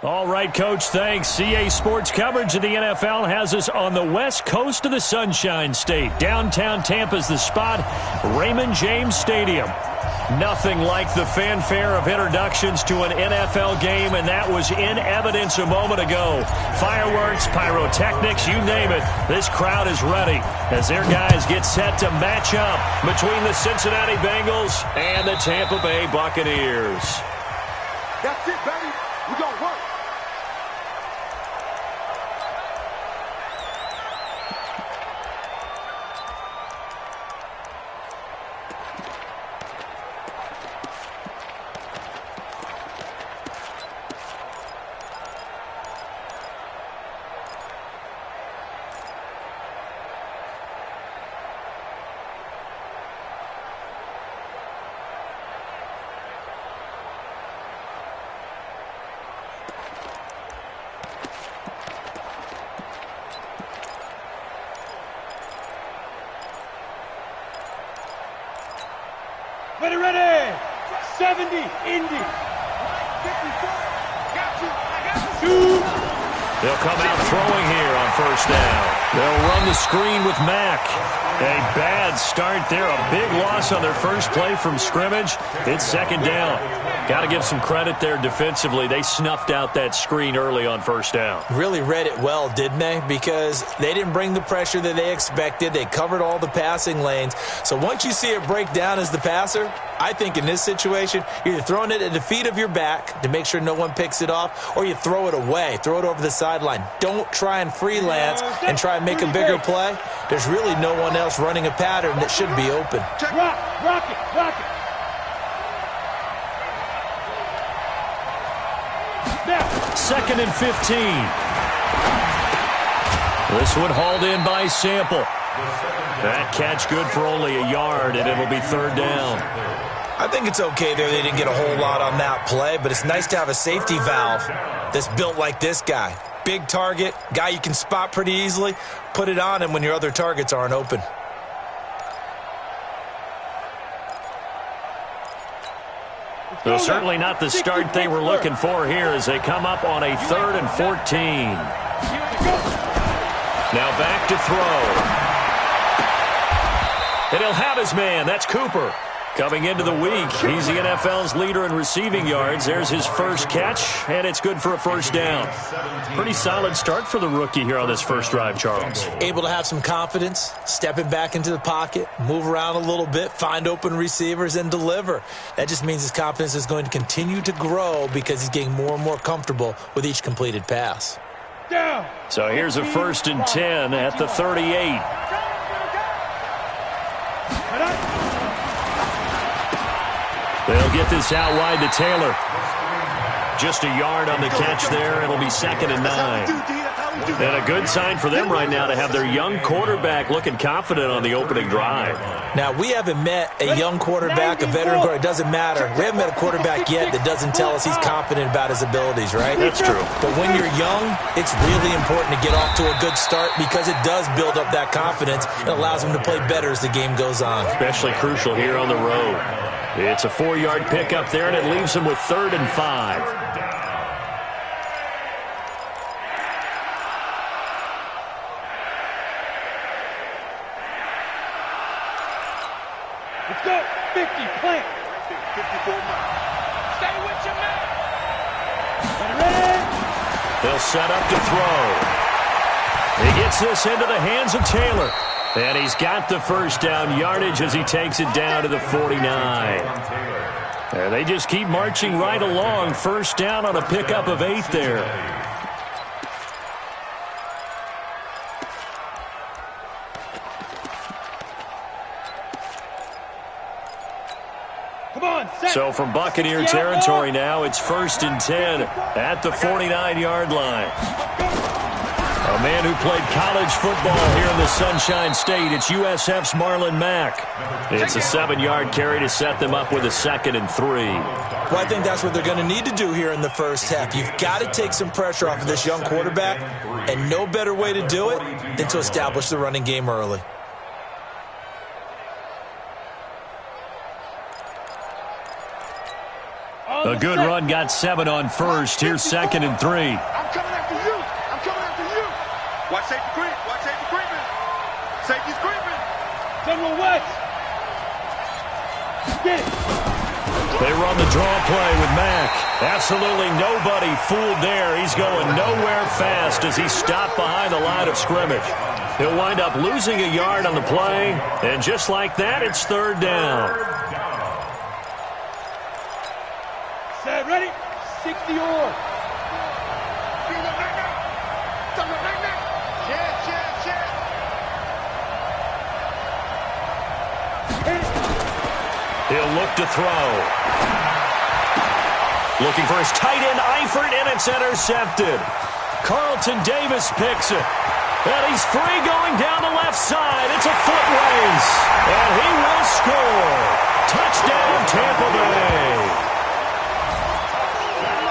All right, Coach, thanks. CA Sports coverage of the NFL has us on the west coast of the Sunshine State. Downtown Tampa's the spot, Raymond James Stadium. Nothing like the fanfare of introductions to an NFL game, and that was in evidence a moment ago. Fireworks, pyrotechnics, you name it. This crowd is ready as their guys get set to match up between the Cincinnati Bengals and the Tampa Bay Buccaneers. That's it, baby. We gonna work. Ready. 70, Indy. They'll come out throwing here on first down. They'll run the screen with Mack. A bad start there. A big loss on their first play from scrimmage. It's second down. Got to give some credit there defensively. They snuffed out that screen early on first down. Really read it well, didn't they? Because they didn't bring the pressure that they expected. They covered all the passing lanes. So once you see it break down as the passer, I think in this situation, you're either throwing it at the feet of your back to make sure no one picks it off, or you throw it away, throw it over the sideline. Don't try and freelance and try and make a bigger play. There's really no one else running a pattern that should be open. Rock it. Second and 15. This one hauled in by Sample. That catch good for only a yard, and it'll be third down. I think it's okay there. They didn't get a whole lot on that play, but it's nice to have a safety valve that's built like this guy. Big target, guy you can spot pretty easily. Put it on him when your other targets aren't open. Well, certainly not the start they were looking for here as they come up on a 3rd and 14. Now back to throw. And he'll have his man. That's Cooper. Coming into the week, he's the NFL's leader in receiving yards. There's his first catch, and it's good for a first down. Pretty solid start for the rookie here on this first drive, Charles. Able to have some confidence, stepping back into the pocket, move around a little bit, find open receivers, and deliver. That just means his confidence is going to continue to grow because he's getting more and more comfortable with each completed pass. So here's a 1st and 10 at the 38. They'll get this out wide to Taylor. Just a yard on the catch there. It'll be 2nd and 9. And a good sign for them right now to have their young quarterback looking confident on the opening drive. Now, we haven't met a young quarterback, a veteran quarterback. It doesn't matter. We haven't met a quarterback yet that doesn't tell us he's confident about his abilities, right? That's true. But when you're young, it's really important to get off to a good start because it does build up that confidence and allows him to play better as the game goes on. Especially crucial here on the road. It's a 4-yard pickup there, and it leaves him with 3rd and 5. Let's go. 50, plant. 54 miles. Stay with your man. Ready. They'll set up to throw. He gets this into the hands of Taylor. And he's got the first down yardage as he takes it down to the 49. And they just keep marching right along. First down on a pickup of 8 there. So from Buccaneer territory now, it's 1st and 10 at the 49-yard line. A man who played college football here in the Sunshine State. It's USF's Marlon Mack. It's a 7-yard carry to set them up with a 2nd and 3. Well, I think that's what they're going to need to do here in the first half. You've got to take some pressure off of this young quarterback, and no better way to do it than to establish the running game early. A good run got 7 on first. Here's 2nd and 3. I'm coming after you. I'm coming after you. Watch safety creep. Watch safety creeping. Safety's creeping. General West. Get it. They run the draw play with Mack. Absolutely nobody fooled there. He's going nowhere fast as he's stopped behind the line of scrimmage. He'll wind up losing a yard on the play, and just like that, it's 3rd down. Set, ready? 60 or. He'll look to throw. Looking for his tight end, Eifert, and it's intercepted. Carlton Davis picks it. And he's free going down the left side. It's a foot race. And he will score. Touchdown, Tampa Bay.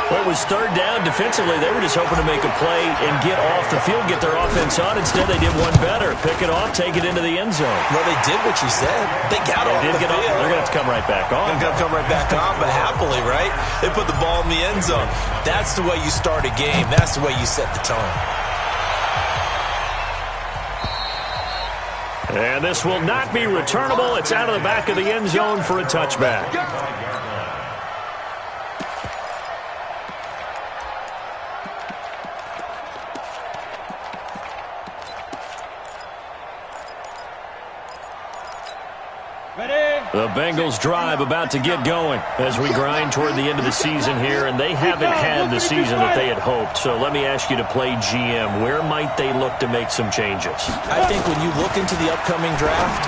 Well, it was 3rd down. Defensively, they were just hoping to make a play and get off the field, get their offense on. Instead, they did one better. Pick it off, take it into the end zone. Well, they did what you said. They got off the field. They're going to have to come right back on. They're going to come right back on, but happily, right? They put the ball in the end zone. That's the way you start a game. That's the way you set the tone. And this will not be returnable. It's out of the back of the end zone for a touchback. The Bengals drive about to get going as we grind toward the end of the season here, and they haven't had the season that they had hoped. So let me ask you to play GM. Where might they look to make some changes? I think when you look into the upcoming draft,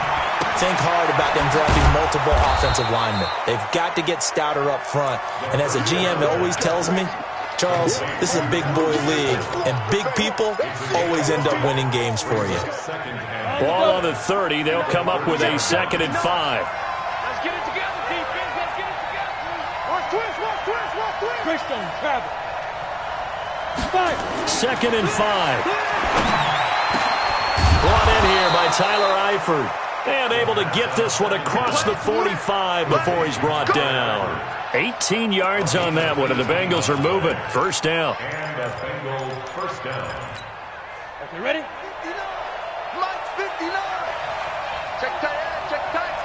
think hard about them drafting multiple offensive linemen. They've got to get stouter up front. And as a GM, it always tells me, Charles, this is a big boy league, and big people always end up winning games for you. Ball on the 30. They'll come up with a 2nd and 5. Let's get it together, defense. Let's get it together. Watch twist. Twist on travel. 2nd and 5. Brought in here by Tyler Eifert. And able to get this one across the 45 before he's brought down. 18 yards on that one, and the Bengals are moving. 1st down. And the Bengals 1st down. Okay, ready? 59. Mike 59. Check tight. Check tight.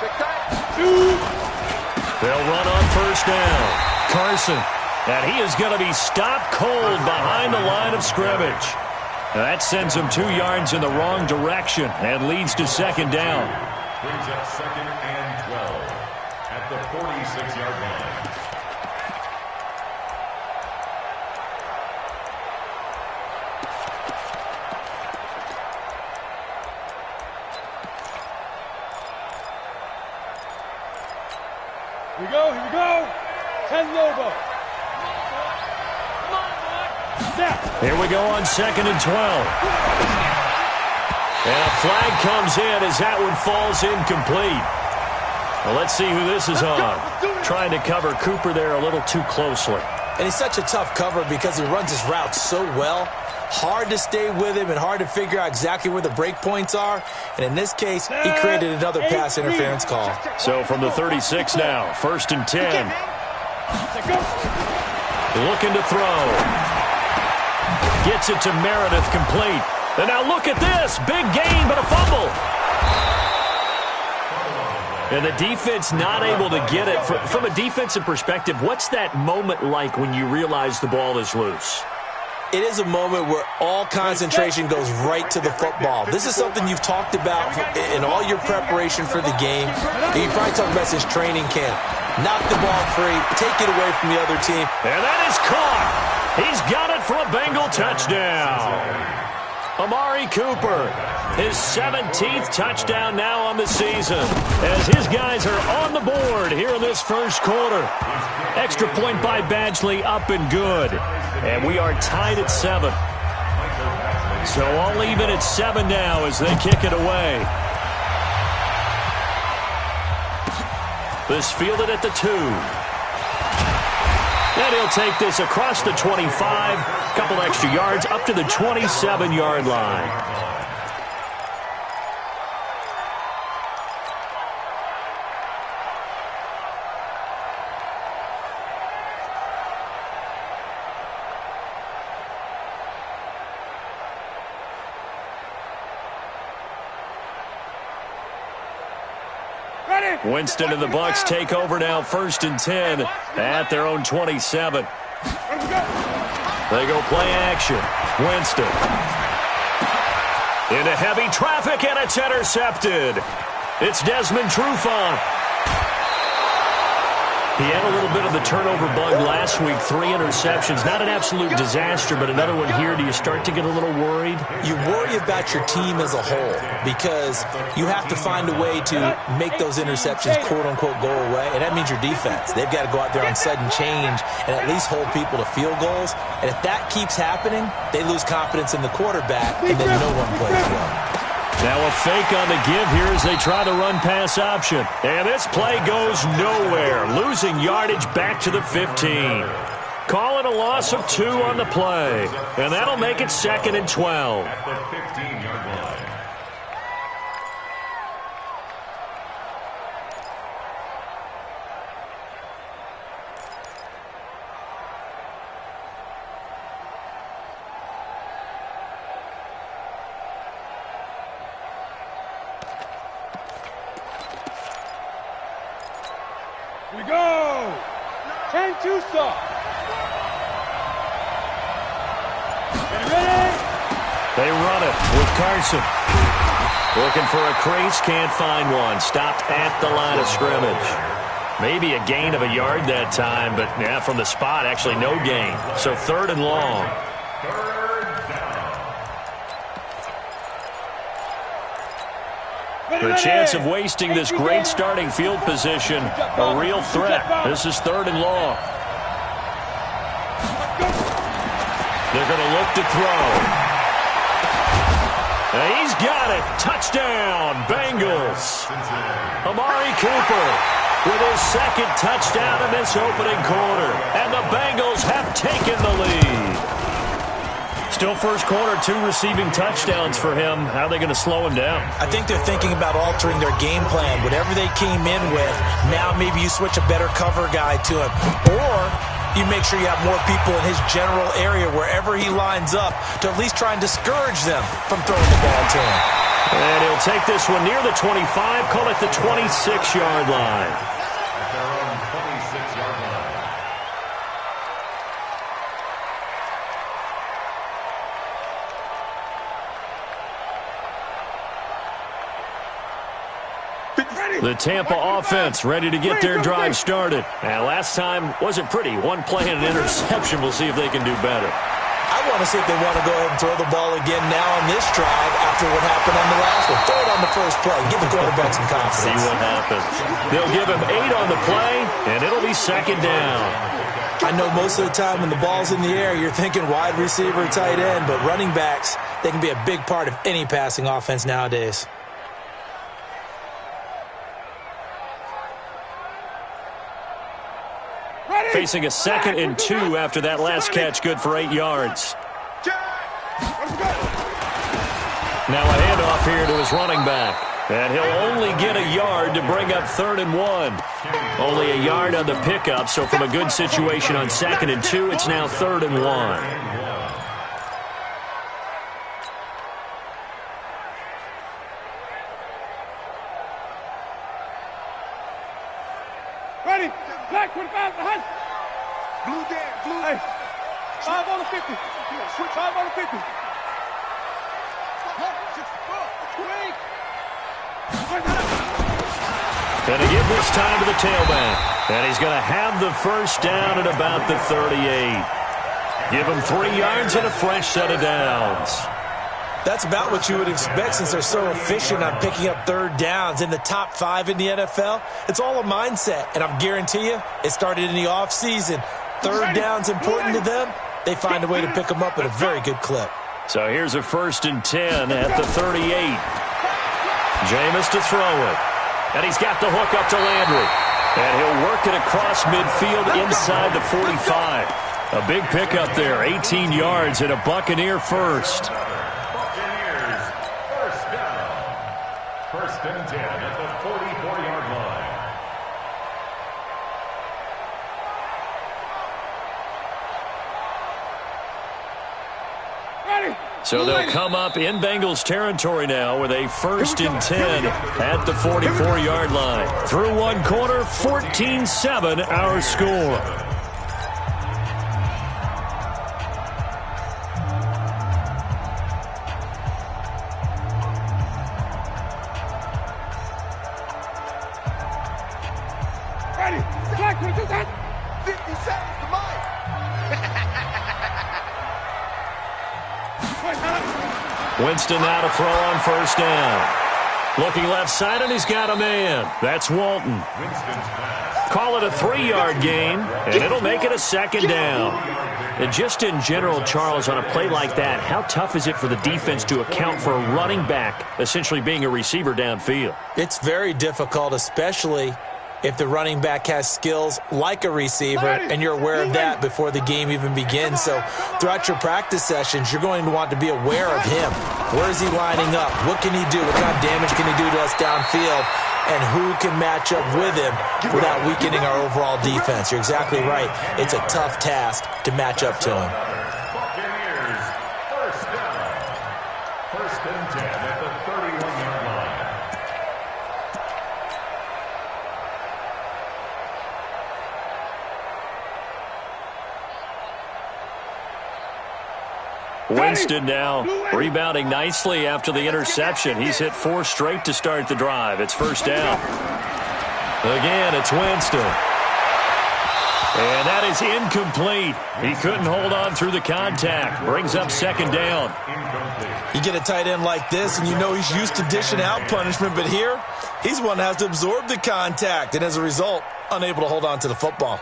Check tight. 2. They'll run on 1st down. Carson. And he is going to be stopped cold behind the line of scrimmage. Now that sends him 2 yards in the wrong direction and leads to 2nd down. Brings up 2nd and 12 at the 46-yard line. Here we go. 10 Lobo. Here we go on 2nd and 12. And a flag comes in as that one falls incomplete. Well, let's see who this is on. Trying to cover Cooper there a little too closely. And he's such a tough cover because he runs his route so well. Hard to stay with him and hard to figure out exactly where the break points are. And in this case, he created another pass interference call. So from the 36 now, 1st and 10. Looking to throw. Gets it to Meredith complete. And now look at this. Big gain, but a fumble. And the defense not able to get it. From a defensive perspective, what's that moment like when you realize the ball is loose? It is a moment where all concentration goes right to the football. This is something you've talked about in all your preparation for the game. You probably talked about this training camp. Knock the ball free, take it away from the other team. And that is caught. He's got it for a Bengal touchdown. Amari Cooper, his 17th touchdown now on the season, as his guys are on the board here in this 1st quarter. Extra point by Badgley, up and good. And we are tied at 7. So all even at 7 now as they kick it away. This fielded at the 2. And he'll take this across the 25, couple extra yards, up to the 27-yard line. Winston and the Bucs take over now, 1st and 10 at their own 27. They go play action. Winston. Into heavy traffic, and it's intercepted. It's Desmond Trufant. He had a little bit of the turnover bug last week, 3 interceptions. Not an absolute disaster, but another one here. Do you start to get a little worried? You worry about your team as a whole because you have to find a way to make those interceptions, quote-unquote, go away, and that means your defense. They've got to go out there on sudden change and at least hold people to field goals. And if that keeps happening, they lose confidence in the quarterback, and then no one plays well. Now a fake on the give here as they try the run-pass option. And this play goes nowhere, losing yardage back to the 15. Calling a loss of 2 on the play. And that'll make it 2nd and 12. At the 15-yard line. We go! 10-2 stop. Get ready! They run it with Carson. Looking for a crease, can't find one. Stopped at the line of scrimmage. Maybe a gain of a yard that time, but yeah, from the spot, actually no gain. So 3rd and long. The chance of wasting this great starting field position, a real threat. This is 3rd and long. They're going to look to throw. And he's got it. Touchdown, Bengals. Amari Cooper with his 2nd touchdown in this opening quarter. And the Bengals have taken the lead. Still first quarter, 2 receiving touchdowns for him. How are they going to slow him down? I think they're thinking about altering their game plan. Whatever they came in with, now maybe you switch a better cover guy to him. Or you make sure you have more people in his general area wherever he lines up to at least try and discourage them from throwing the ball to him. And he'll take this one near the 25, call it the 26-yard line. At their own 26-yard line. The Tampa offense ready to get their drive started. And last time wasn't pretty. 1 play and an interception. We'll see if they can do better. I want to see if they want to go ahead and throw the ball again now on this drive after what happened on the last one. Throw it on the first play. Give the quarterback some confidence. See what happens. They'll give him 8 on the play, and it'll be 2nd down. I know most of the time when the ball's in the air, you're thinking wide receiver, tight end, but running backs, they can be a big part of any passing offense nowadays. Facing a 2nd and 2 after that last catch, good for 8 yards. Now a handoff here to his running back. And he'll only get a yard to bring up 3rd and 1. Only a yard on the pickup, so from a good situation on 2nd and 2, it's now 3rd and 1. Ready? Black 25 behind. Blue down, blue. Hey, 5 on the 50. Switch 5 on the 50. Going to give this time to the tailback. And he's going to have the first down at about the 38. Give him 3 yards and a fresh set of downs. That's about what you would expect since they're so efficient on picking up 3rd downs. In the top 5 in the NFL, it's all a mindset. And I guarantee you, it started in the offseason. 3rd down's important to them. They find a way to pick them up at a very good clip. So here's a 1st and 10 at the 38. Jameis to throw it. And he's got the hook up to Landry. And he'll work it across midfield inside the 45. A big pickup there, 18 yards and a Buccaneer first. Buccaneers, first down. 1st and 10 at the 44-yard line. Ready? So they'll come up in Bengals territory now with a 1st and 10 at the 44-yard line. Through one quarter, 14-7 our score. Ready. 50 seconds to Mike. Winston now to throw on 1st down. Looking left side, and he's got a man. That's Walton. Call it a 3-yard gain, and it'll make it a 2nd down. And just in general, Charles, on a play like that, how tough is it for the defense to account for a running back essentially being a receiver downfield? It's very difficult, especially if the running back has skills like a receiver, and you're aware of that before the game even begins. So throughout your practice sessions, you're going to want to be aware of him. Where is he lining up? What can he do? What kind of damage can he do to us downfield? And who can match up with him without weakening our overall defense? You're exactly right. It's a tough task to match up to him. Buccaneers, 1st down. 1st and 10 at the 31-yard line. Winston now rebounding nicely after the interception. He's hit 4 straight to start the drive. It's 1st down. Again, it's Winston. And that is incomplete. He couldn't hold on through the contact. Brings up 2nd down. You get a tight end like this, and you know he's used to dishing out punishment, but here, he's the one that has to absorb the contact, and as a result, unable to hold on to the football.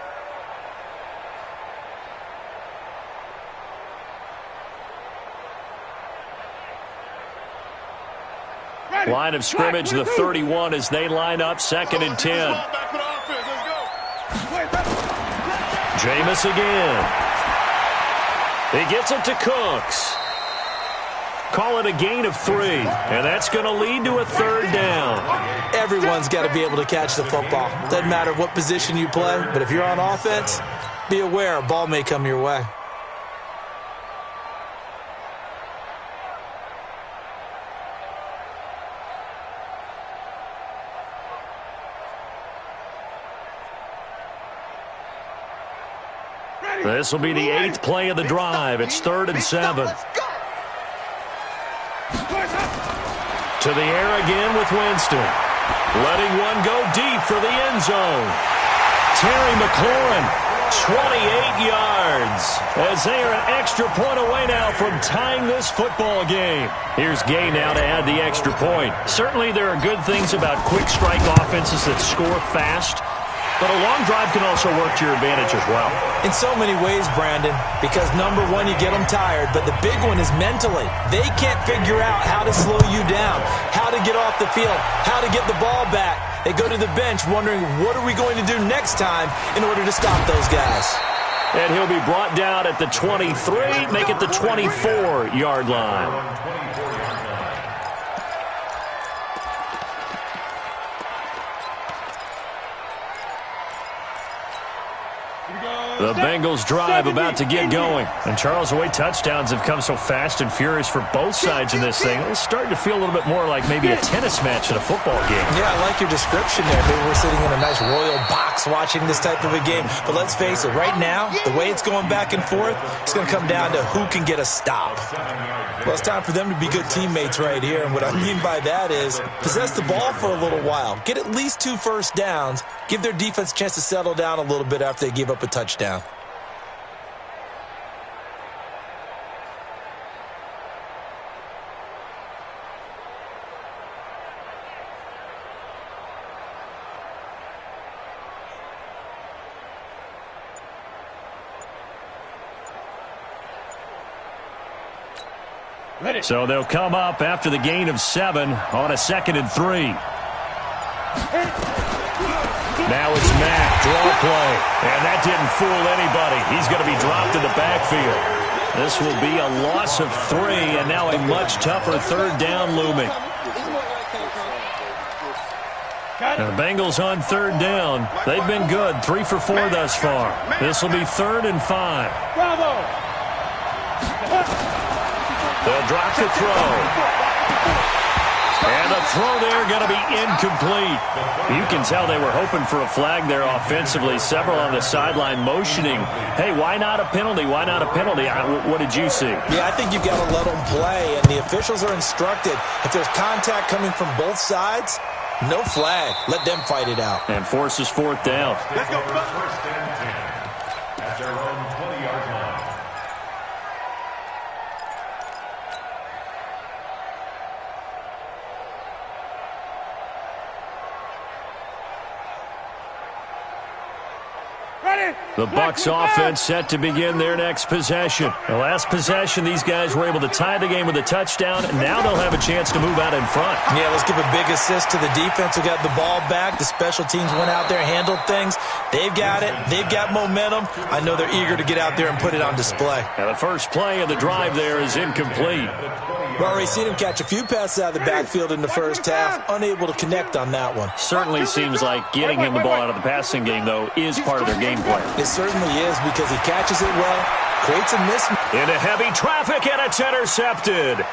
Line of scrimmage, the 31 as they line up 2nd and 10. Jameis again. He gets it to Cooks. Call it a gain of 3, and that's going to lead to a 3rd down. Everyone's got to be able to catch the football. Doesn't matter what position you play, but if you're on offense, be aware a ball may come your way. This will be the 8th play of the drive. It's 3rd and 7. To the air again with Winston. Letting one go deep for the end zone. Terry McLaurin, 28 yards. As they are an extra point away now from tying this football game. Here's Gay now to add the extra point. Certainly there are good things about quick strike offenses that score fast. But a long drive can also work to your advantage as well. In so many ways, Brandon, because number one, you get them tired, but the big one is mentally. They can't figure out how to slow you down, how to get off the field, how to get the ball back. They go to the bench wondering, what are we going to do next time in order to stop those guys? And he'll be brought down at the 23, make it the 24-yard line. The Bengals drive about to get going. And Charles, the way touchdowns have come so fast and furious for both sides in this thing, it's starting to feel a little bit more like maybe a tennis match in a football game. Yeah, I like your description there. Maybe we're sitting in a nice royal box watching this type of a game. But let's face it, right now, the way it's going back and forth, it's going to come down to who can get a stop. Well, it's time for them to be good teammates right here. And what I mean by that is possess the ball for a little while. Get at least 2 first downs. Give their defense a chance to settle down a little bit after they give up a touchdown. So they'll come up after the gain of 7 on a 2nd and 3. Now it's Mack, draw play. And that didn't fool anybody. He's going to be dropped in the backfield. This will be a loss of 3, and now a much tougher 3rd down looming. Now the Bengals on 3rd down. They've been good, 3 for 4 thus far. This will be 3rd and 5. Bravo! They'll drop the throw. And the throw there going to be incomplete. You can tell they were hoping for a flag there offensively. Several on the sideline motioning, hey, why not a penalty? Why not a penalty? What did you see? Yeah, I think you've got to let them play, and the officials are instructed. If there's contact coming from both sides, no flag. Let them fight it out. And forces fourth down. Let's go. First and 10 at their own 20-yard line. The Bucs offense set to begin their next possession. The last possession, these guys were able to tie the game with a touchdown, and now they'll have a chance to move out in front. Yeah, let's give a big assist to the defense who got the ball back. The special teams went out there, handled things. They've got it. They've got momentum. I know they're eager to get out there and put it on display. And the first play of the drive there is incomplete. We've already seen him catch a few passes out of the backfield in the first half, unable to connect on that one. Certainly seems like getting him the ball out of the passing game, though, is part of their game plan. It certainly is because he catches it well, creates a mismatch. Into heavy traffic, and it's intercepted.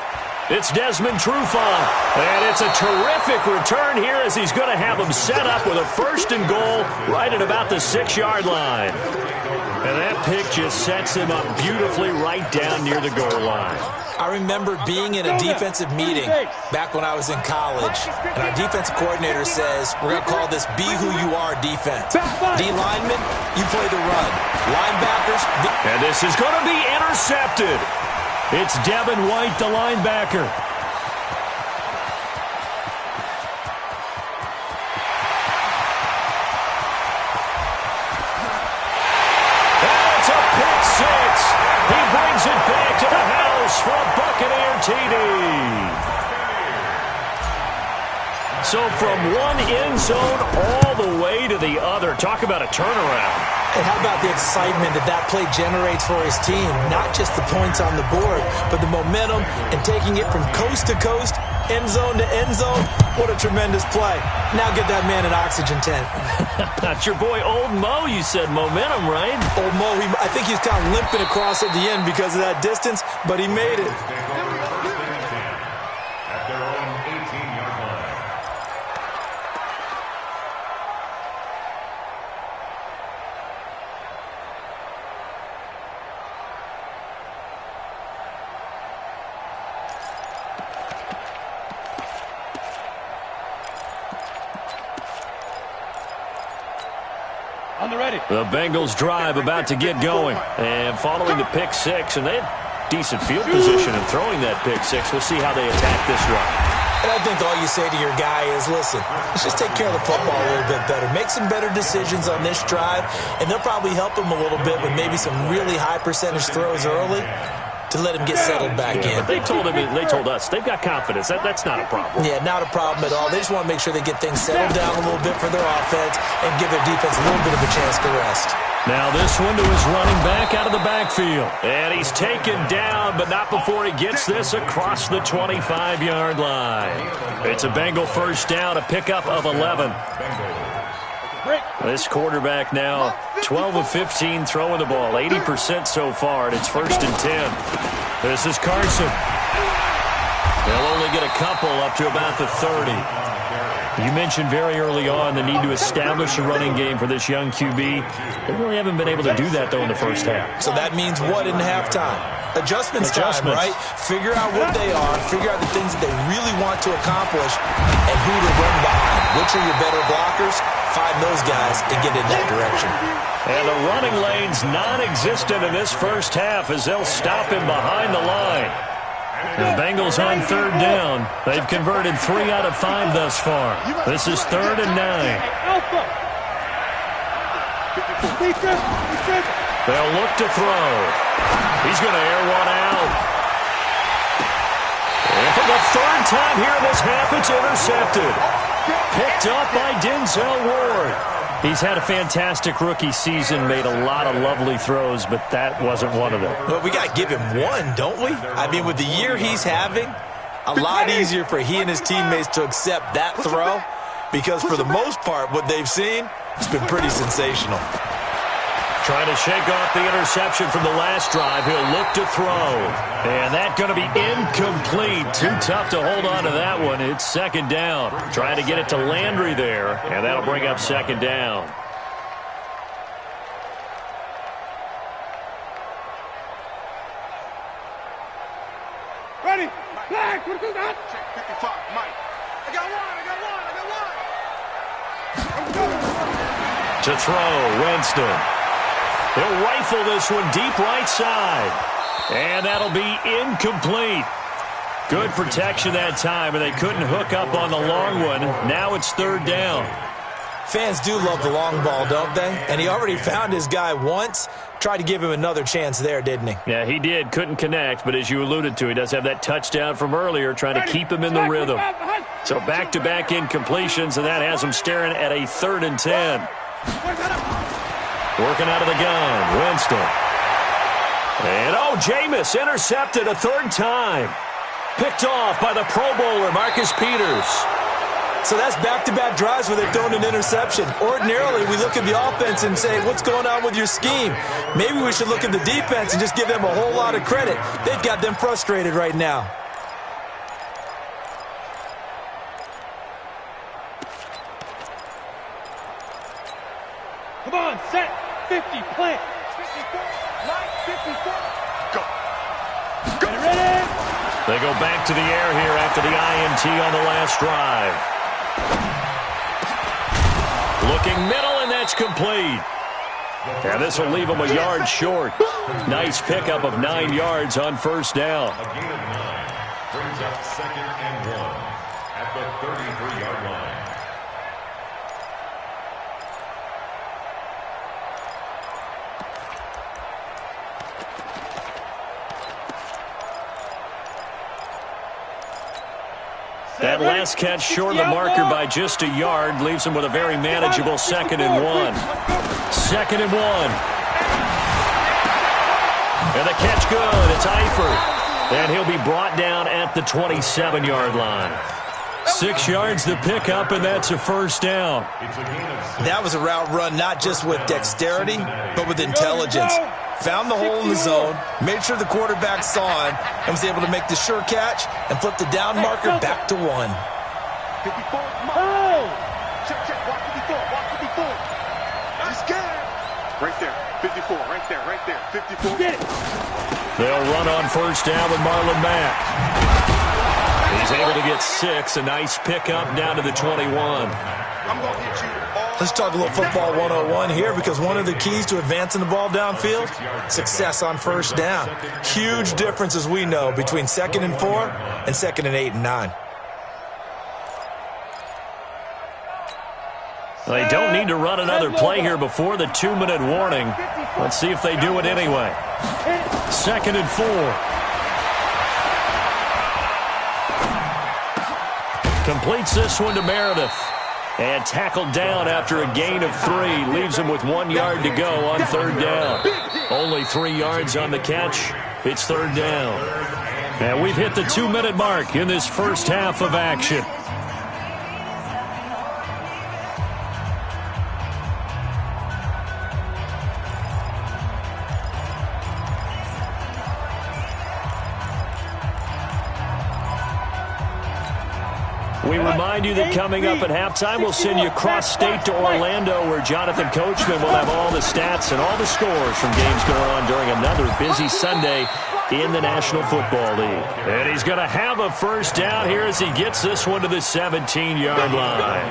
It's Desmond Trufant, and it's a terrific return here as he's going to have him set up with a first and goal right at about the 6-yard line. And that pick just sets him up beautifully right down near the goal line. I remember being in a defensive meeting back when I was in college, and our defensive coordinator says, we're going to call this Be Who You Are defense. D linemen, you play the run. Linebackers. And this is going to be intercepted. It's Devin White, the linebacker. And it's a pick six. He brings it back to the house for a Buccaneer TD. So from one end zone all the way to the other. Talk about a turnaround. And how about the excitement that play generates for his team? Not just the points on the board, but the momentum and taking it from coast to coast, end zone to end zone. What a tremendous play. Now get that man an oxygen tent. That's your boy Old Mo. You said momentum, right? Old Mo, I think he's kind of limping across at the end because of that distance, but he made it. At their own 18-yard line. On the ready. The Bengals drive about to get going. And following the pick six, and they had decent field position in throwing that pick six. We'll see how they attack this run. And I think all you say to your guy is, listen, let's just take care of the football a little bit better. Make some better decisions on this drive, and they'll probably help him a little bit with maybe some really high percentage throws early to let him get settled back in. But they told us they've got confidence. That's not a problem. Yeah, not a problem at all. They just want to make sure they get things settled down a little bit for their offense and give their defense a little bit of a chance to rest. Now this one to his running back out of the backfield. And he's taken down, but not before he gets this across the 25-yard line. It's a Bengal first down, a pickup of 11. This quarterback now 12 of 15 throwing the ball, 80% so far, and it's first and 10. This is Carson. They'll only get a couple up to about the 30. You mentioned very early on the need to establish a running game for this young QB. They really haven't been able to do that, though, in the first half. So that means what in halftime? Adjustments time, right? Figure out what they are, figure out the things that they really want to accomplish, and who to run behind. Which are your better blockers? Find those guys and get in that direction. And the running lane's non-existent in this first half as they'll stop him behind the line. The Bengals on third down. They've converted 3 out of 5 thus far. This is 3rd and 9. They'll look to throw. He's going to air one out. And for the third time here in this half, it's intercepted. Picked up by Denzel Ward. He's had a fantastic rookie season, made a lot of lovely throws, but that wasn't one of them. Well, we got to give him one, don't we? I mean, with the year he's having, a lot easier for he and his teammates to accept that throw because for the most part, what they've seen, it's been pretty sensational. Trying to shake off the interception from the last drive. He'll look to throw. And that's going to be incomplete. Too tough to hold on to that one. It's second down. Trying to get it to Landry there. And that'll bring up second down. Ready? Black, what is that? Check 55, Mike. I got one. To throw, Winston. He'll rifle this one deep right side. And that'll be incomplete. Good protection that time, and they couldn't hook up on the long one. Now it's third down. Fans do love the long ball, don't they? And he already found his guy once. Tried to give him another chance there, didn't he? Yeah, he did. Couldn't connect, but as you alluded to, he does have that touchdown from earlier, trying to keep him in the rhythm. So back-to-back incompletions, and that has him staring at a 3rd and 10. Working out of the gun, Winston. And, Jameis intercepted a 3rd time. Picked off by the Pro Bowler, Marcus Peters. So that's back-to-back drives where they've thrown an interception. Ordinarily, we look at the offense and say, what's going on with your scheme? Maybe we should look at the defense and just give them a whole lot of credit. They've got them frustrated right now. Come on, set. 50, plant. 54, line 54. Go. Ready? They go back to the air here after the INT on the last drive. Looking middle, and that's complete. And this will leave them a yard short. Nice pickup of 9 yards on first down. A gain of 9 brings up 2nd and 1 at the 33-yard line. That last catch short of the marker by just a yard leaves him with a very manageable 2nd and 1. 2nd and 1. And the catch good. It's Eifert. And he'll be brought down at the 27-yard line. 6 yards to pick up, and that's a first down. That was a route run not just with dexterity, but with intelligence. Found the hole in the zone, made sure the quarterback saw him, and was able to make the sure catch and flip the down marker back to 1. 54, check, walk 54, walk 54. He's scared. Right there, 54, right there, 54. Get it. They'll run on first down with Marlon Mack. He's able to get 6, a nice pickup down to the 21. I'm going to hit you all. Let's talk a little football 101 here, because one of the keys to advancing the ball downfield, success on first down. Huge difference, as we know, between 2nd and 4 and 2nd and 8 and 9. They don't need to run another play here before the 2-minute warning. Let's see if they do it anyway. 2nd and 4. Completes this one to Meredith. And tackled down after a gain of 3. Leaves him with 1 yard to go on 3rd down. Only 3 yards on the catch. It's 3rd down. And we've hit the 2-minute mark in this first half of action. We remind you that coming up at halftime, we'll send you cross-state to Orlando, where Jonathan Coachman will have all the stats and all the scores from games going on during another busy Sunday in the National Football League. And he's going to have a first down here as he gets this one to the 17-yard line.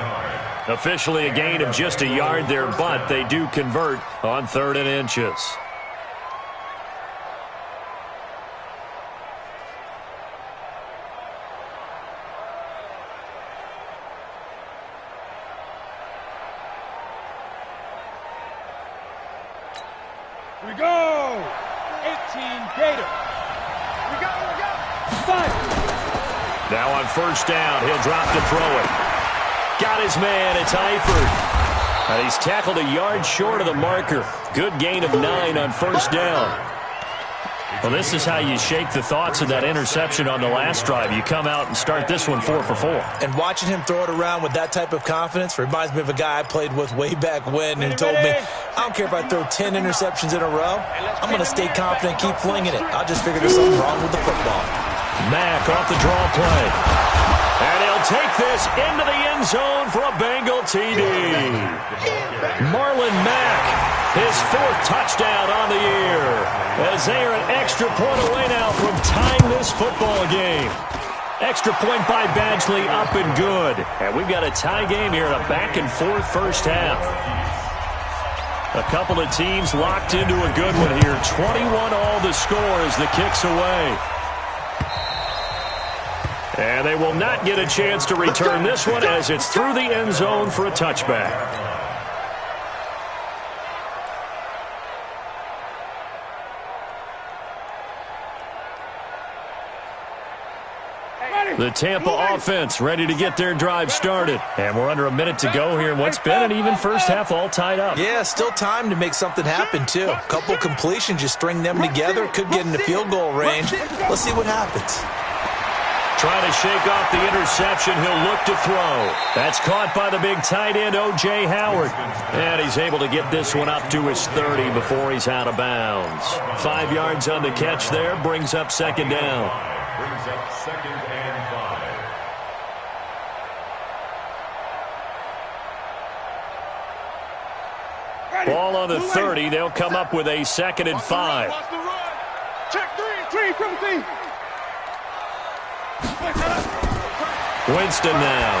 Officially a gain of just a yard there, but they do convert on 3rd and inches. We go. 18 Gator. We go. 5. Now on first down, he'll drop to throw it. Got his man, it's Eifert. And he's tackled a yard short of the marker. Good gain of 9 on first down. Well, this is how you shake the thoughts of that interception on the last drive. You come out and start this one 4 for 4. And watching him throw it around with that type of confidence reminds me of a guy I played with way back when who told me, I don't care if I throw 10 interceptions in a row. I'm going to stay confident and keep flinging it. I just figured there's something wrong with the football. Mack off the draw play. And he'll take this into the end zone for a Bengal TD. Marlon Mack, his 4th touchdown on the year, as they are an extra point away now from tying this football game. Extra point by Badgley, up and good. And we've got a tie game here in a back-and-forth first half. A couple of teams locked into a good one here. 21-all the score as the kick's away. And they will not get a chance to return this one as it's through the end zone for a touchback. The Tampa offense ready to get their drive started. And we're under a minute to go here in what's been an even first half, all tied up. Yeah, still time to make something happen, too. A couple completions, you string them together, could get into field goal range. Let's see what happens. Trying to shake off the interception. He'll look to throw. That's caught by the big tight end, O.J. Howard. And he's able to get this one up to his 30 before he's out of bounds. 5 yards on the catch there. Brings up second down. Brings up 2nd and 5. Ball on the 30. They'll come up with a 2nd and 5. Check 3 from the team. Winston now.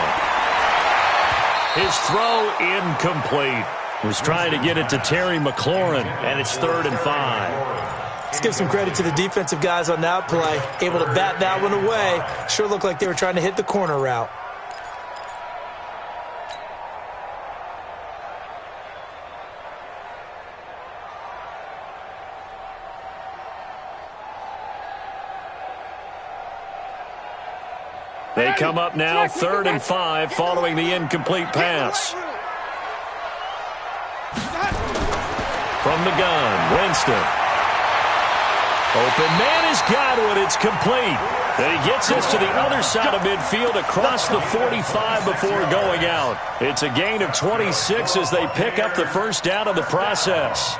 His throw incomplete. Was trying to get it to Terry McLaurin, and it's 3rd and 5. Let's give some credit to the defensive guys on that play. Able to bat that one away. Sure looked like they were trying to hit the corner route. They come up now 3rd and 5 following the incomplete pass. From the gun, Winston. Open man has got it. It's complete. And he gets this to the other side of midfield across the 45 before going out. It's a gain of 26 as they pick up the first down of the process.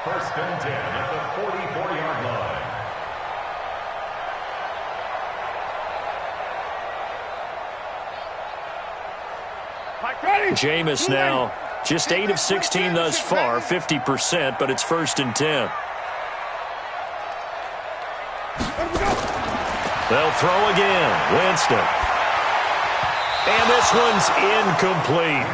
1st and 10 at the 44-yard line. Jameis now just 8 of 16 thus far, 50%, but it's 1st and 10. They'll throw again. Winston. And this one's incomplete.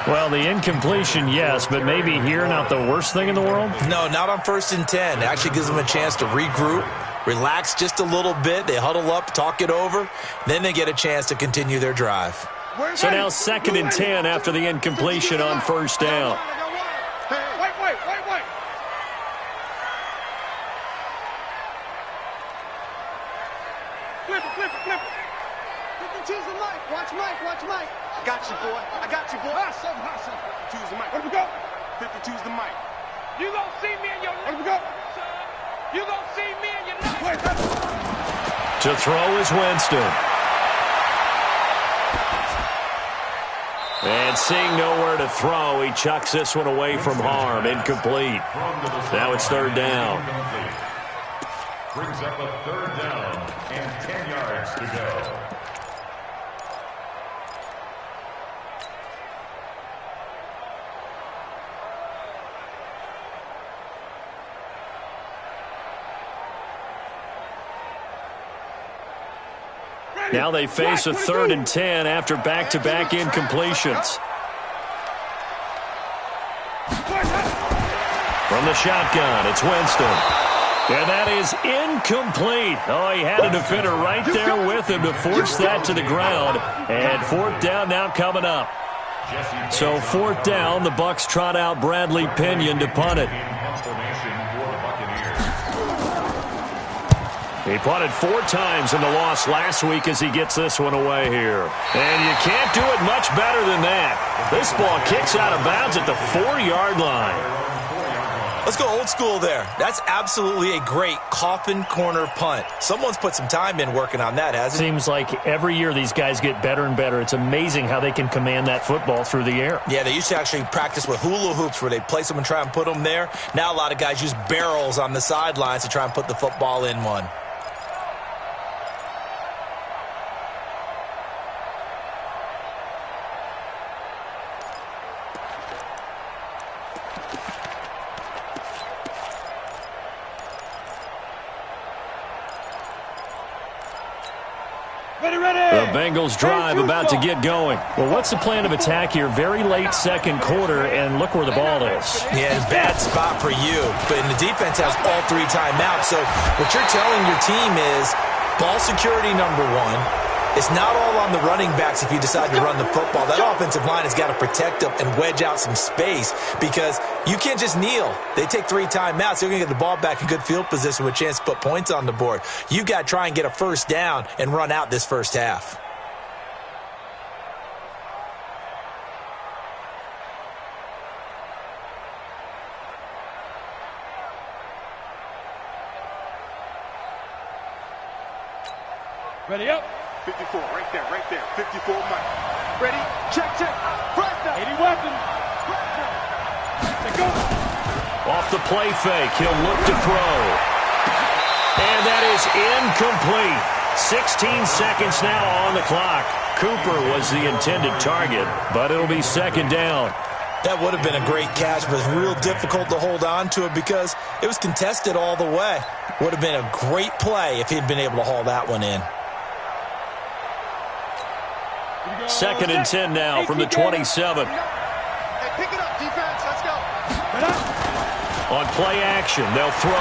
Well, the incompletion, yes, but maybe here not the worst thing in the world? No, not on 1st and 10. It actually gives them a chance to regroup, relax just a little bit. They huddle up, talk it over, then they get a chance to continue their drive. So now 2nd and 10 after the incompletion on 1st down. Wait. Flip it. 52's the mic. Watch Mike. I got you, boy. Hot something. 52's the mic. Where do we go? 52's the mic. You gonna see me in your life. Where do we go? You gonna see me in your life. Wait. To throw is Winston. And seeing nowhere to throw, he chucks this one away from harm. Incomplete. Now it's 3rd down. Brings up a 3rd down and 10 yards to go. Now they face a 3rd and 10 after back-to-back incompletions. From the shotgun, it's Winston. And that is incomplete. Oh, he had a defender right there with him to force that to the ground. And 4th down now coming up. So 4th down, the Bucs trot out Bradley Pinion to punt it. He punted 4 times in the loss last week as he gets this one away here. And you can't do it much better than that. This ball kicks out of bounds at the 4-yard line. Let's go old school there. That's absolutely a great coffin corner punt. Someone's put some time in working on that, hasn't it? Seems like every year these guys get better and better. It's amazing how they can command that football through the air. Yeah, they used to actually practice with hula hoops where they place them and try and put them there. Now a lot of guys use barrels on the sidelines to try and put the football in one. The Bengals drive about to get going. Well, what's the plan of attack here? Very late second quarter, and look where the ball is. Yeah, bad spot for you. But the defense has all 3 timeouts. So what you're telling your team is ball security number 1. It's not all on the running backs if you decide to run the football. That offensive line has got to protect them and wedge out some space because you can't just kneel. They take 3 timeouts. They're going to get the ball back in good field position with a chance to put points on the board. You got to try and get a first down and run out this first half. Ready up. 54, right there, 54, Mike. Ready, check, press down. 80 weapons. They go. Off the play fake, he'll look to throw. And that is incomplete. 16 seconds now on the clock. Cooper was the intended target, but it'll be second down. That would have been a great catch, but it's real difficult to hold on to it because it was contested all the way. Would have been a great play if he'd been able to haul that one in. 2nd and 10 now from the 27. Hey, pick it up, defense. Let's go. On play action, they'll throw.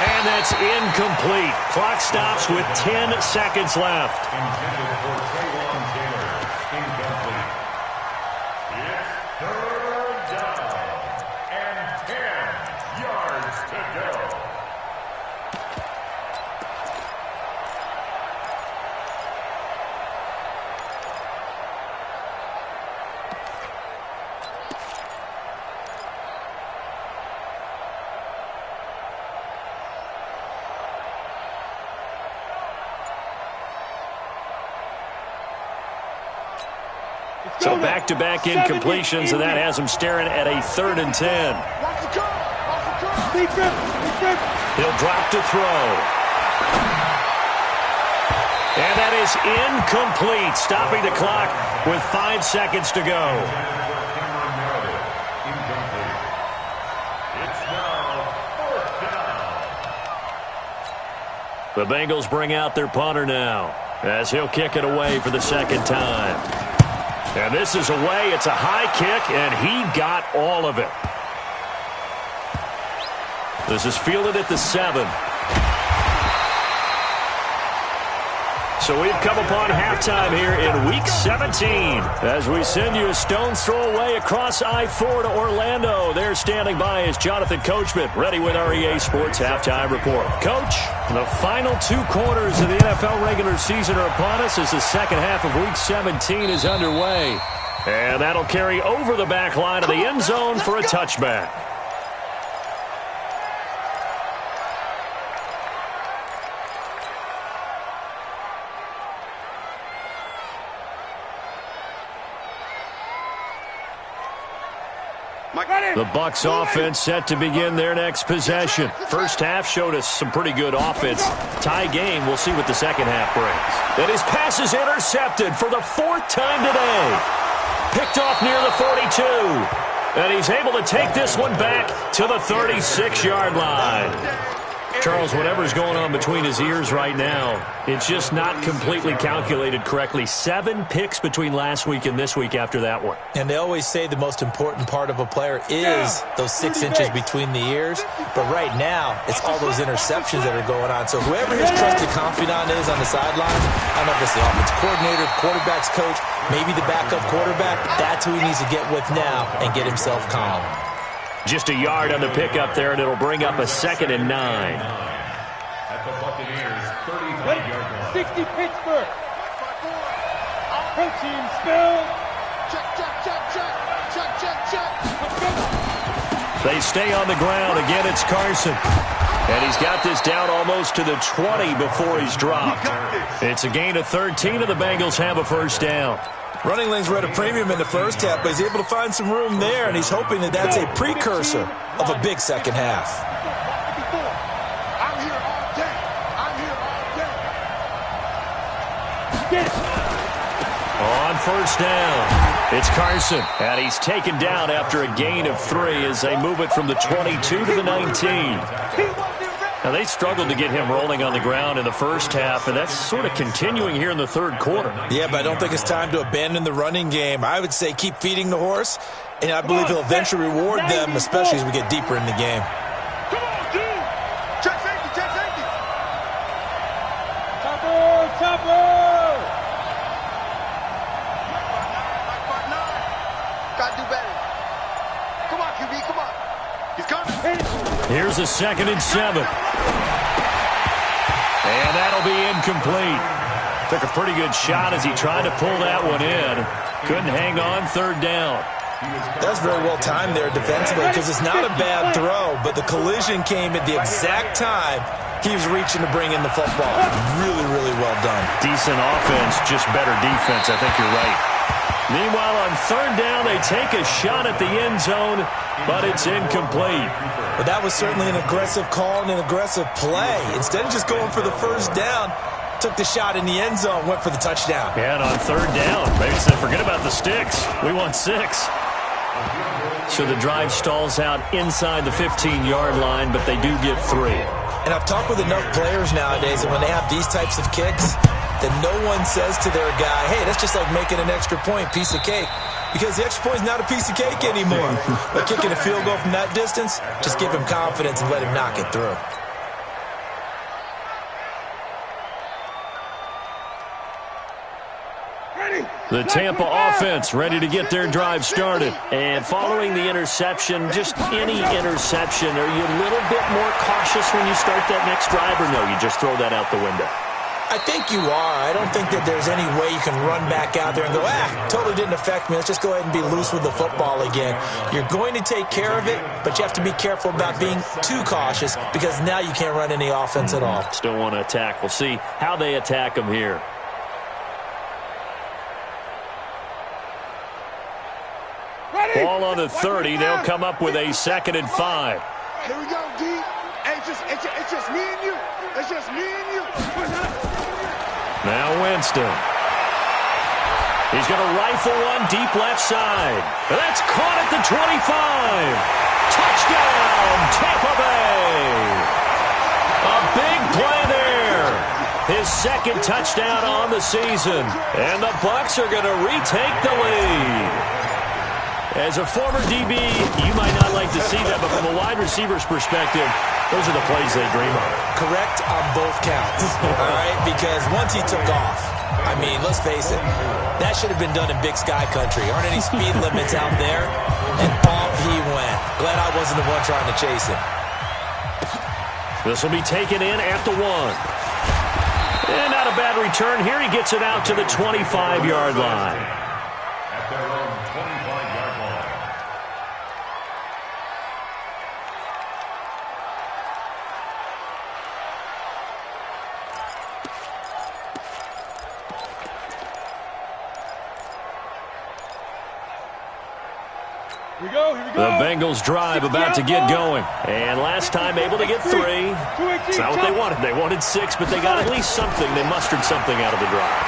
And that's incomplete. Clock stops with 10 seconds left. Intended for Traylon Taylor. Incomplete. It's 3rd down and 10 yards to go. So back-to-back incompletions, and that has him staring at a 3rd and 10. Watch the curve. Watch the curve. He'll drop to throw. And that is incomplete, stopping the clock with 5 seconds to go. It's now 4th down. The Bengals bring out their punter now as he'll kick it away for the 2nd time. And this is away. It's a high kick, and he got all of it. This is fielded at the 7. So we've come upon halftime here in Week 17 as we send you a stone's throw away across I-4 to Orlando. There standing by is Jonathan Coachman, ready with our EA Sports Halftime Report. Coach, the final 2 quarters of the NFL regular season are upon us as the second half of Week 17 is underway. And that'll carry over the back line of the end zone for a touchback. The Bucs offense set to begin their next possession. First half showed us some pretty good offense. Tie game, we'll see what the second half brings. And his pass is intercepted for the 4th time today. Picked off near the 42. And he's able to take this one back to the 36-yard line. Charles, whatever's going on between his ears right now, it's just not completely calculated correctly. 7 picks between last week and this week after that one. And they always say the most important part of a player is those 6 inches between the ears. But right now, it's all those interceptions that are going on. So whoever his trusted confidant is on the sidelines, I don't know if it's the offensive coordinator, the quarterback's coach, maybe the backup quarterback, that's who he needs to get with now and get himself calm. Just a yard on the pickup there, and it'll bring up a 2nd and 9. At the Buccaneers, 35-yard line. 60 Pittsburgh. Protein spill. Check. They stay on the ground. Again, it's Carson. And he's got this down almost to the 20 before he's dropped. It's a gain of 13, and the Bengals have a first down. Running lanes were at a premium in the first half, but he's able to find some room there, and he's hoping that that's a precursor of a big second half. I'm here all day. I'm here all day. On first down, it's Carson, and he's taken down after a gain of 3 as they move it from the 22 to the 19. Now, they struggled to get him rolling on the ground in the first half, and that's sort of continuing here in the third quarter. Yeah, but I don't think it's time to abandon the running game. I would say keep feeding the horse, and I believe he'll eventually reward them, especially as we get deeper in the game. Come on, dude. Check safety, check safety. Chopper! Gotta do better. Come on, QB, come on. He's coming. Here's a 2nd and 7. And that'll be incomplete. Took a pretty good shot as he tried to pull that one in. Couldn't hang on, 3rd down. That's very well timed there defensively because it's not a bad throw, but the collision came at the exact time he was reaching to bring in the football. Really, really well done. Decent offense, just better defense. I think you're right. Meanwhile, on 3rd down, they take a shot at the end zone, but it's incomplete. But that was certainly an aggressive call and an aggressive play. Instead of just going for the first down, took the shot in the end zone, went for the touchdown. And on 3rd down, they said, forget about the sticks. We want 6. So the drive stalls out inside the 15-yard line, but they do get 3. And I've talked with enough players nowadays that when they have these types of kicks, that no one says to their guy, hey, that's just like making an extra point, piece of cake. Because the extra point is not a piece of cake anymore. But kicking a field goal from that distance, just give him confidence and let him knock it through. The Tampa offense ready to get their drive started. And following the interception, just any interception, are you a little bit more cautious when you start that next drive, or no, you just throw that out the window? I think you are. I don't think that there's any way you can run back out there and go, totally didn't affect me. Let's just go ahead and be loose with the football again. You're going to take care of it, but you have to be careful about being too cautious because now you can't run any offense at all. Still want to attack. We'll see how they attack them here. Ball on the 30. They'll come up with a 2nd and 5. Here we go, D. Hey, it's just me and you. It's just me and you. Now Winston. He's going to rifle one deep left side. That's caught at the 25. Touchdown, Tampa Bay. A big play there. His 2nd touchdown on the season. And the Bucs are going to retake the lead. As a former DB, you might not like to see that, but from a wide receiver's perspective, those are the plays they dream of. Correct on both counts, all right? Because once he took off, I mean, let's face it, that should have been done in Big Sky Country. Aren't any speed limits out there? And off he went. Glad I wasn't the one trying to chase him. This will be taken in at the 1. And not a bad return here. He gets it out to the 25-yard line. At their own 25-yard line. Here we go. The Bengals drive about to get going. And last time able to get 3. It's not what they wanted. They wanted 6, but they got at least something. They mustered something out of the drive.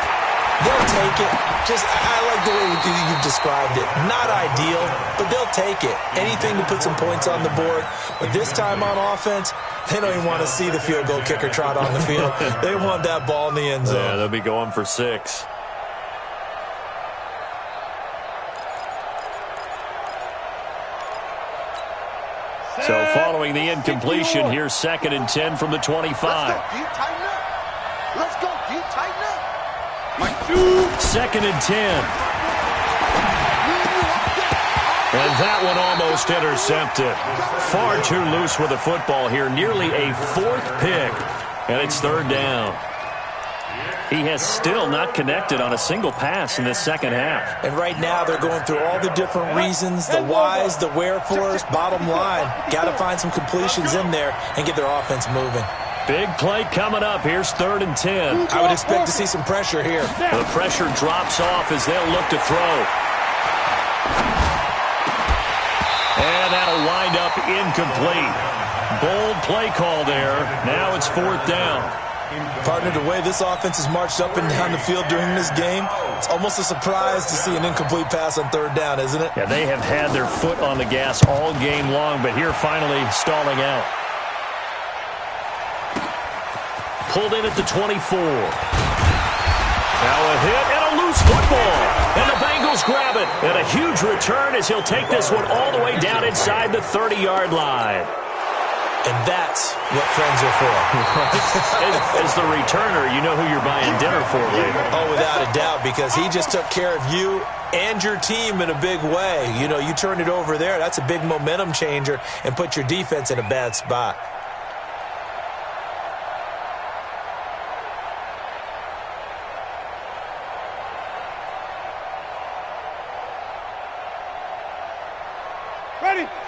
They'll take it. I like the way you've described it. Not ideal, but they'll take it. Anything to put some points on the board. But this time on offense, they don't even want to see the field goal kicker trot on the field. They want that ball in the end zone. Yeah, they'll be going for 6. So following the incompletion, here's 2nd and 10 from the 25. Let's go, D. Tighten up. Let's go, D. Tighten up. 2nd and 10. And that one almost intercepted. Far too loose with the football here. Nearly a 4th pick. And it's 3rd down. He has still not connected on a single pass in this second half. And right now they're going through all the different reasons, the whys, the wherefores. Bottom line, got to find some completions in there and get their offense moving. Big play coming up. Here's 3rd and 10. I would expect to see some pressure here. The pressure drops off as they'll look to throw. And that'll wind up incomplete. Bold play call there. Now it's 4th down. Partner, the way this offense has marched up and down the field during this game, it's almost a surprise to see an incomplete pass on 3rd down, isn't it? Yeah, they have had their foot on the gas all game long, but here finally stalling out. Pulled in at the 24. Now a hit and a loose football. And the Bengals grab it. And a huge return as he'll take this one all the way down inside the 30-yard line. And that's what friends are for. As the returner, you know who you're buying dinner for later. Oh, without a doubt, because he just took care of you and your team in a big way. You know, you turned it over there. That's a big momentum changer and put your defense in a bad spot.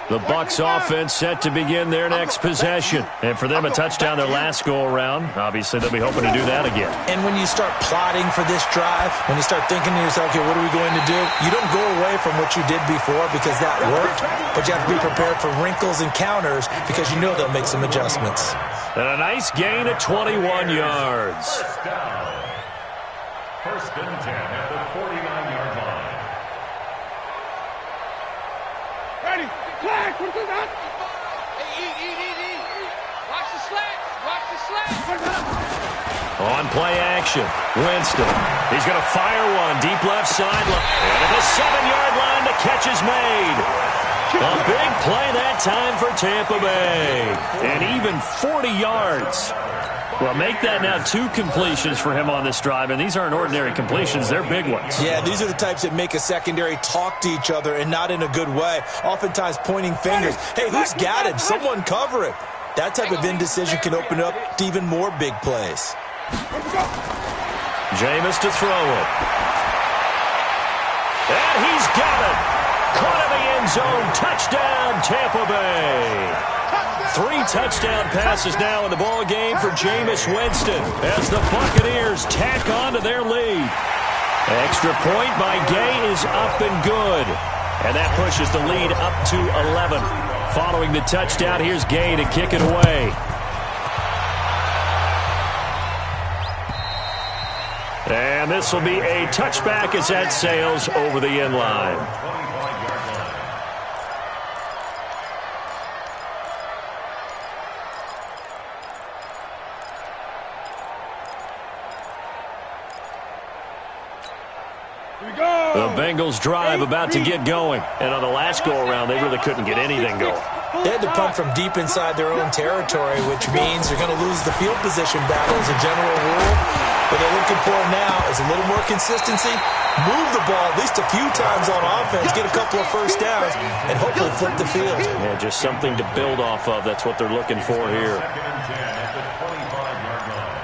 The Bucs offense set to begin their next possession. And for them, a touchdown their last go-around. Obviously, they'll be hoping to do that again. And when you start plotting for this drive, when you start thinking to yourself, okay, what are we going to do? You don't go away from what you did before because that worked, but you have to be prepared for wrinkles and counters because you know they'll make some adjustments. And a nice gain of 21 yards. First and 10 at the 49-yard line. Ready. Flag. What is that? Eat. Watch the slack. On play action, Winston. He's going to fire one deep left sideline. And at the 7-yard line, the catch is made. A big play that time for Tampa Bay. And even 40 yards. Well, make that now 2 completions for him on this drive, and these aren't ordinary completions. They're big ones. Yeah, these are the types that make a secondary talk to each other and not in a good way. Oftentimes pointing fingers. Hey, who's got him? Someone cover it. That type of indecision can open up to even more big plays. Jameis to throw it. And he's got it. Caught in the end zone. Touchdown, Tampa Bay. 3 touchdown passes now in the ball game for Jameis Winston as the Buccaneers tack on to their lead. Extra point by Gay is up and good. And that pushes the lead up to 11. Following the touchdown, here's Gay to kick it away. And this will be a touchback as that sails over the end line. The Bengals drive about to get going. And on the last go-around, they really couldn't get anything going. They had to punt from deep inside their own territory, which means they're going to lose the field position battle as a general rule. What they're looking for now is a little more consistency, move the ball at least a few times on offense, get a couple of first downs, and hopefully flip the field. Yeah, just something to build off of. That's what they're looking for here. Second and 10 at the 25-yard line.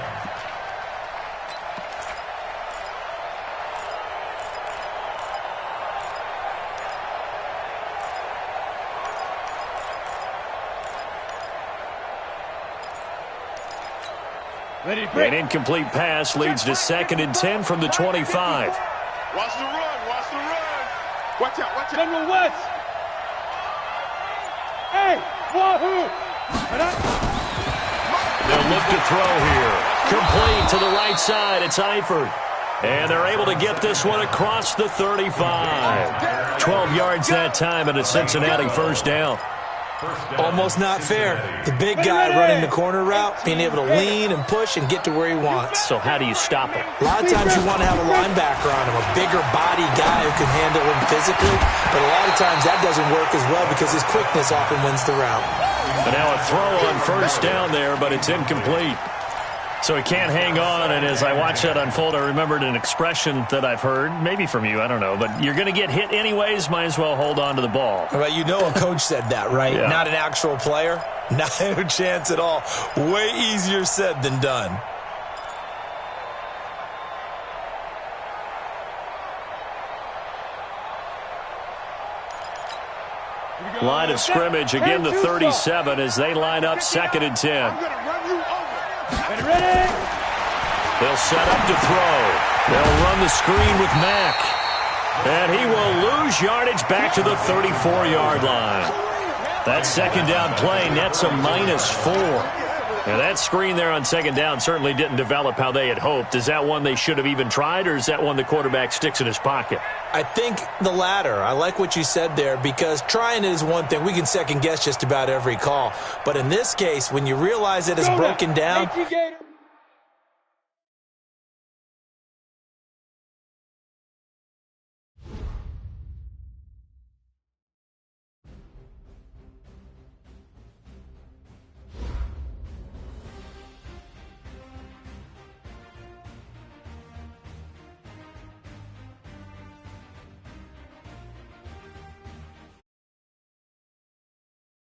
An incomplete pass leads to 2nd and 10 from the 25. Watch the run. Watch out. General West. Hey, wahoo. They'll look to throw here. Complete to the right side. It's Eifert. And they're able to get this one across the 35. 12 yards that time and a Cincinnati first down. Almost not fair. The big guy running the corner route, being able to lean and push and get to where he wants. So how do you stop him? A lot of times you want to have a linebacker on him, a bigger body guy who can handle him physically, but a lot of times that doesn't work as well because his quickness often wins the route. And now a throw on first down there, but it's incomplete. So he can't hang on, and as I watch that unfold, I remembered an expression that I've heard, maybe from you, I don't know, but you're going to get hit anyways, might as well hold on to the ball. Well, you know a coach said that, right? Yeah. Not an actual player. Not a chance at all. Way easier said than done. line of scrimmage. Again, the 37 as they line up 2nd and 10. Ready? They'll set up to throw. They'll run the screen with Mack. And he will lose yardage back to the 34-yard line. That 2nd down play nets a -4. Now, that screen there on 2nd down certainly didn't develop how they had hoped. Is that one they should have even tried, or is that one the quarterback sticks in his pocket? I think the latter. I like what you said there, because trying it is one thing. We can second-guess just about every call. But in this case, when you realize it is broken down,